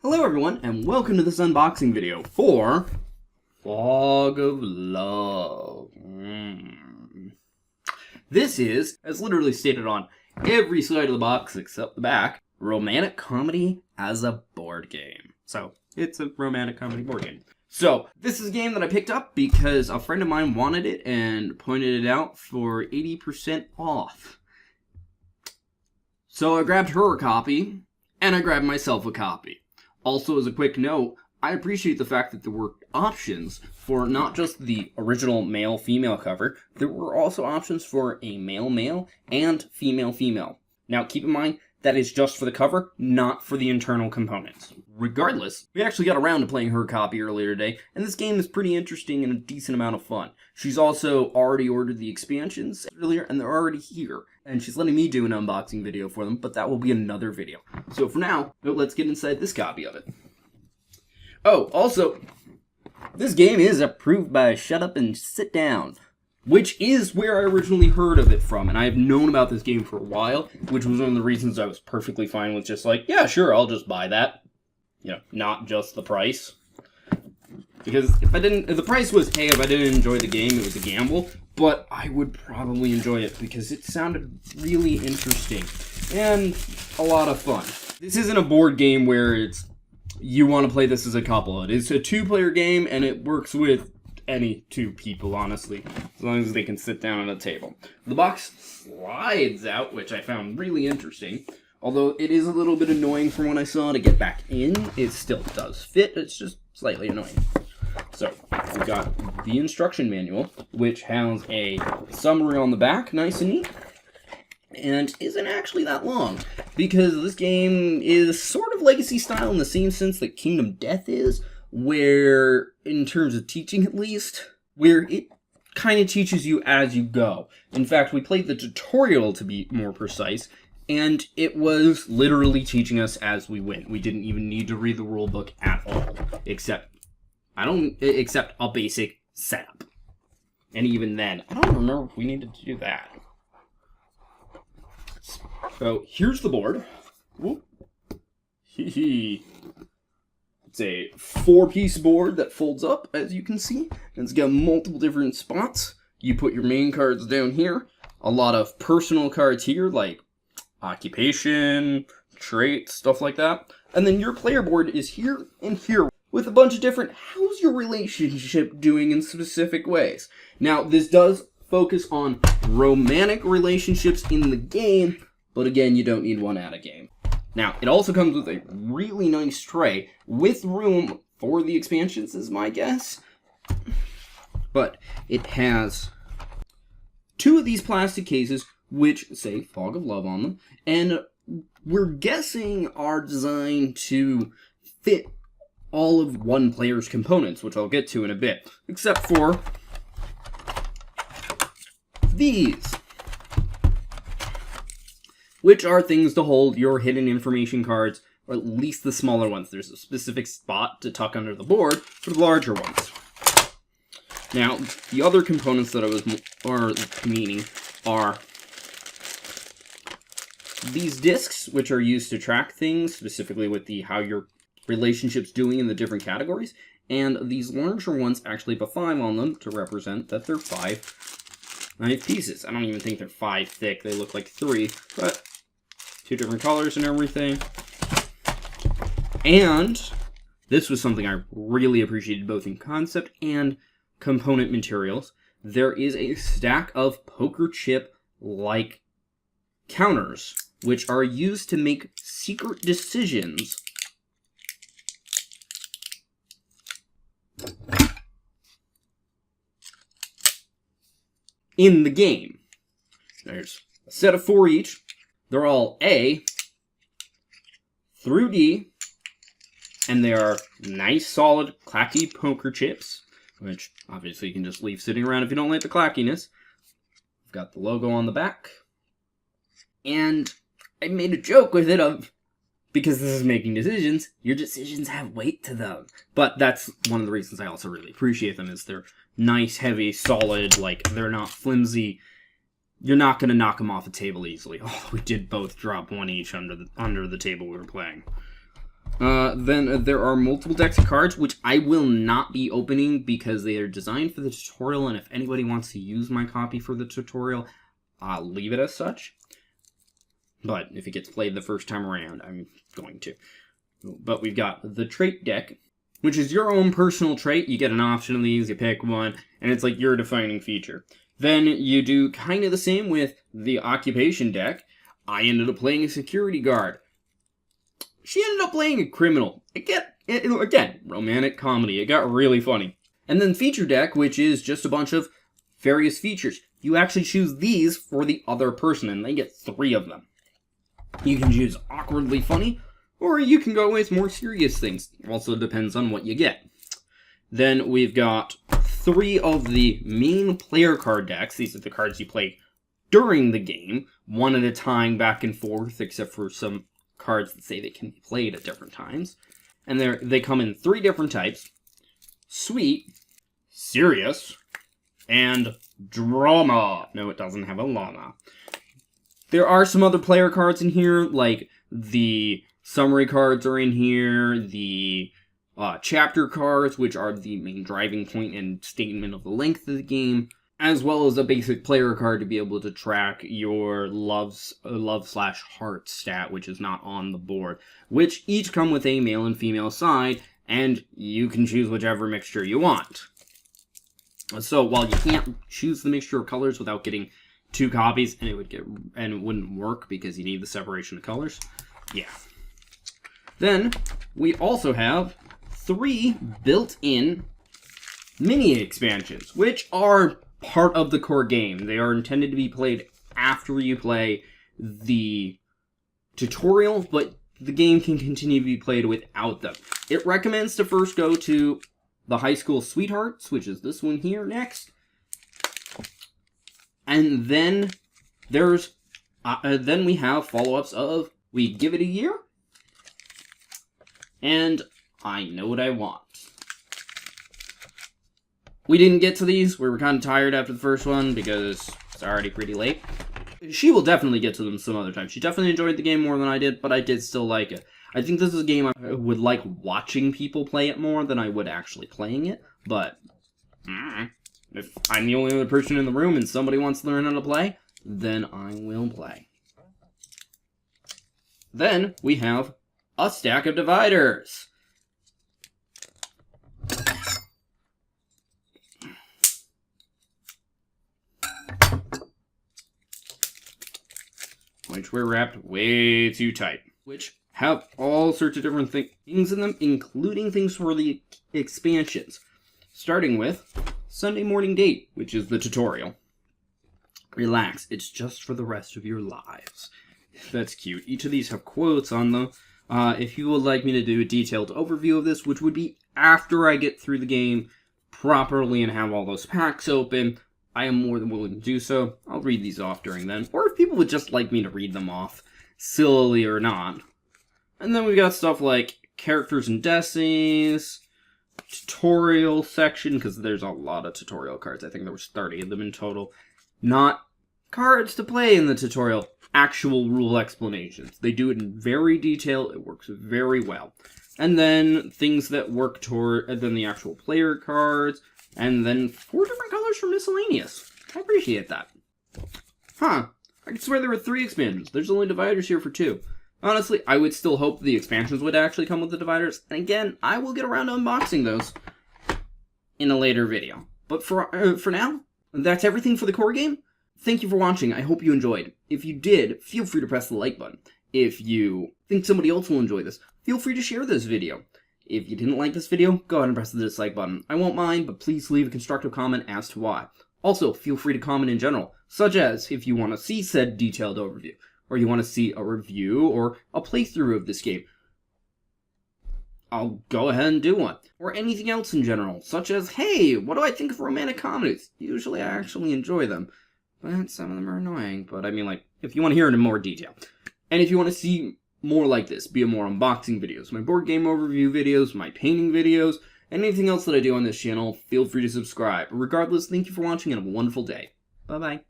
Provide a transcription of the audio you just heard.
Hello everyone, and welcome to this unboxing video for Fog of Love. This is, as literally stated on every side of the box except the back, romantic comedy as a board game. So, it's a romantic comedy board game. So, this is a game that I picked up because a friend of mine wanted it and pointed it out for 80% off. So I grabbed her a copy, and I grabbed myself a copy. Also, as a quick note, I appreciate the fact that there were options for not just the original male-female cover, there were also options for a male-male and female-female. Now, keep in mind, that is just for the cover, not for the internal components. Regardless, we actually got around to playing her copy earlier today, and this game is pretty interesting and a decent amount of fun. She's also already ordered the expansions earlier, and they're already here. And she's letting me do an unboxing video for them, but that will be another video. So for now, let's get inside this copy of it. Oh, also, this game is approved by Shut Up and Sit Down, which is where I originally heard of it from, and I have known about this game for a while, which was one of the reasons I was perfectly fine with just like, yeah, sure, I'll just buy that. You know, not just the price. Because if the price was, hey, if I didn't enjoy the game, it was a gamble, but I would probably enjoy it because it sounded really interesting and a lot of fun. This isn't a board game where it's, you want to play this as a couple. It is a two-player game, and it works with any two people, honestly, as long as they can sit down at a table. The box slides out, which I found really interesting. Although it is a little bit annoying from when I saw to get back in, it still does fit. It's just slightly annoying. So, we've got the instruction manual, which has a summary on the back, nice and neat, and isn't actually that long, because this game is sort of legacy style in the same sense that Kingdom Death is, where, in terms of teaching at least, where it kind of teaches you as you go. In fact, we played the tutorial, to be more precise, and it was literally teaching us as we went. We didn't even need to read the rule book at all, except a basic setup. And even then, I don't remember if we needed to do that. So, here's the board. Whoop. It's a 4-piece board that folds up, as you can see. And it's got multiple different spots. You put your main cards down here. A lot of personal cards here, like occupation, traits, stuff like that. And then your player board is here and here with a bunch of different, how's your relationship doing in specific ways. Now, this does focus on romantic relationships in the game, but again, you don't need one at a game. Now, it also comes with a really nice tray with room for the expansions, is my guess. But it has 2 of these plastic cases, which say Fog of Love on them, and we're guessing are designed to fit all of one player's components, which I'll get to in a bit, except for these, which are things to hold your hidden information cards, or at least the smaller ones. There's a specific spot to tuck under the board for the larger ones. Now, the other components that I was meaning are these discs, which are used to track things, specifically with how your relationship's doing in the different categories, and these larger ones actually have a 5 on them to represent that they're 5 pieces. I don't even think they're 5 thick, they look like 3, but 2 different colors and everything. And this was something I really appreciated both in concept and component materials. There is a stack of poker chip-like counters, which are used to make secret decisions in the game. There's a set of 4 each. They're all A through D, and they are nice, solid, clacky poker chips, which obviously you can just leave sitting around if you don't like the clackiness. I've got the logo on the back, and I made a joke with it of, because this is making decisions, your decisions have weight to them. But that's one of the reasons I also really appreciate them, is they're nice, heavy, solid, like, they're not flimsy. You're not going to knock them off a table easily. Oh, we did both drop 1 each under the table we were playing. Then there are multiple decks of cards, which I will not be opening because they are designed for the tutorial, and if anybody wants to use my copy for the tutorial, I'll leave it as such. But if it gets played the first time around, I'm going to. But we've got the trait deck, which is your own personal trait. You get an option of these, you pick one, and it's like your defining feature. Then you do kind of the same with the occupation deck. I ended up playing a security guard. She ended up playing a criminal. Again, romantic comedy. It got really funny. And then feature deck, which is just a bunch of various features. You actually choose these for the other person, and they get 3 of them. You can choose awkwardly funny, or you can go with more serious things. Also depends on what you get. Then we've got 3 of the main player card decks. These are the cards you play during the game, one at a time, back and forth, except for some cards that say they can be played at different times. And they come in 3 different types: sweet, serious, and drama. No, it doesn't have a llama. There are some other player cards in here, like the summary cards are in here, the chapter cards, which are the main driving point and statement of the length of the game, as well as a basic player card to be able to track your love/heart stat, which is not on the board, which each come with a male and female side, and you can choose whichever mixture you want. So while you can't choose the mixture of colors without getting 2 copies, and it wouldn't work because you need the separation of colors. Yeah. Then we also have 3 built-in mini expansions, which are part of the core game. They are intended to be played after you play the tutorial, but the game can continue to be played without them. It recommends to first go to the High School Sweethearts, which is this one here next. And then then we have follow-ups of We Give It a Year and I Know What I Want. We didn't get to these. We were kind of tired after the first one because it's already pretty late. She will definitely get to them some other time. She definitely enjoyed the game more than I did, but I did still like it. I think this is a game I would like watching people play it more than I would actually playing it, but if I'm the only other person in the room and somebody wants to learn how to play, then I will play. Then we have a stack of dividers. Which were wrapped way too tight. Which have all sorts of different things in them, including things for the expansions. Starting with Sunday Morning Date, which is the tutorial. Relax, it's just for the rest of your lives. That's cute. Each of these have quotes on them. If you would like me to do a detailed overview of this, which would be after I get through the game properly and have all those packs open, I am more than willing to do so. I'll read these off during then. Or if people would just like me to read them off, silly or not. And then we've got stuff like characters and destinies, tutorial section, because there's a lot of tutorial cards. I think there was 30 of them in total. Not cards to play in the tutorial, actual rule explanations. They do it in very detail. It works very well. And then things that work toward, and then the actual player cards, and then 4 different colors for miscellaneous. I appreciate that. Huh. I could swear there were 3 expansions. There's only dividers here for 2. Honestly, I would still hope the expansions would actually come with the dividers. And again, I will get around to unboxing those in a later video. But for now, that's everything for the core game. Thank you for watching. I hope you enjoyed. If you did, feel free to press the like button. If you think somebody else will enjoy this, feel free to share this video. If you didn't like this video, go ahead and press the dislike button. I won't mind, but please leave a constructive comment as to why. Also, feel free to comment in general, such as if you want to see said detailed overview, or you want to see a review or a playthrough of this game. I'll go ahead and do one. Or anything else in general, such as, hey, what do I think of romantic comedies? Usually I actually enjoy them, but some of them are annoying. But I mean, like, if you want to hear it in more detail. And if you want to see more like this, be it more unboxing videos, my board game overview videos, my painting videos, anything else that I do on this channel, feel free to subscribe. Regardless, thank you for watching and have a wonderful day. Bye-bye.